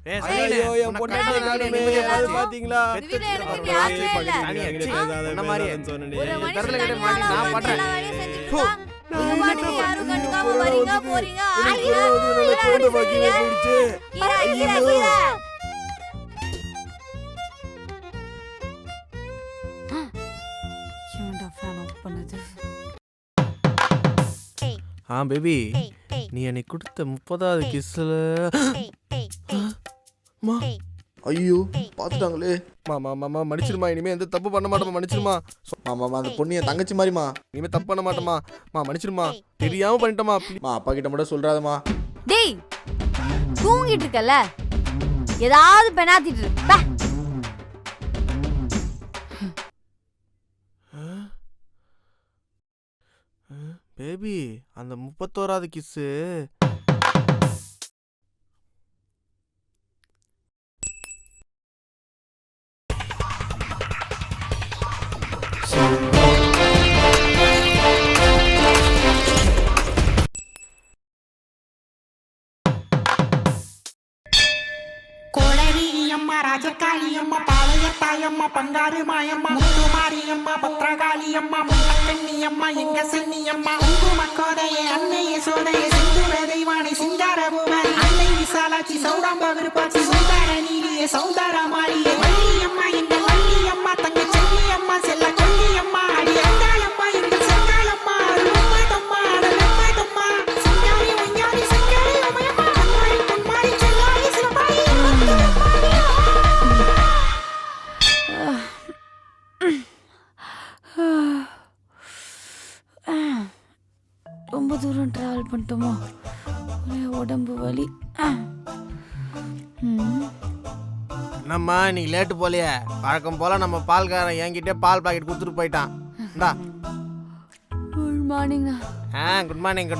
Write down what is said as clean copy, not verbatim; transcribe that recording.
ஐயோ என் பொண்டாட்டி நானுமே அது பாத்தீங்களா பேபி நீ எனக்கு கொடுத்த 30வது கிஸ்ல ஐயோ பாத்துட்டாங்களே. மாமா மன்னிச்சிருமா, இனிமே எந்த தப்பு பண்ண மாட்டோமா, மன்னிச்சிருமா. மாமா அந்த பொண்ணு என் தங்கச்சி மாதிரிமா, இனிமே தப்பு பண்ண மாட்டோமா. மன்னிச்சிருமா, தெரியாம பண்ணிட்டோமா. அப்பா கிட்ட மட்டும் சொல்றாதமா. டேய் தூங்கிட்டு இருக்கல, ஏதாவது பெனாத்திட்டு இரு. பேபி அந்த 31வது கிஸ்ஸு கோளரியம் ராஜகாளியம்மா, பாளையத்தாயம்மா, பங்காரு மாயம்மா, முத்துமாரியம்மா, பத்ரகாளியம்மா, முன்னக்கண்ணியம்மா, எங்க சென்னியம்மா, குங்குமக்கோதையே, அன்னையே சோதையே, சிந்துர தெய்வானை, சிங்கார பூமாரி, அன்னை விசாலாட்சி, சௌடாம்ப விருப்பாட்சி, சௌதார நீலியே, சௌதார மாளியே, வள்ளியம்மா, எங்க வள்ளியம்மா, தங்க செல்லியம்மா, செல்ல கொல்லியம்மா, அடி அங்காளம்மா, எங்க செங்காளம்மா, அருளம்மா தம்மா, அடலம்மா தம்மா, சிங்காரி ஒஞ்சாரி சிங்காரி அம்மையம்மா, அன்னை பொன்மாரி செல்லாரி சிவபாயி, ரொம்ப தூரம் டிராவல் பண்ணிட்டோமோ, ஒரே உடம்பு வலி. என்னம்மா இன்னைக்கு லேட்டு போலையே? வழக்கம் போல நம்ம பால்காரன் என்கிட்டே பால் பாக்கெட் கொடுத்துட்டு போயிட்டான். Good morning. Good morning.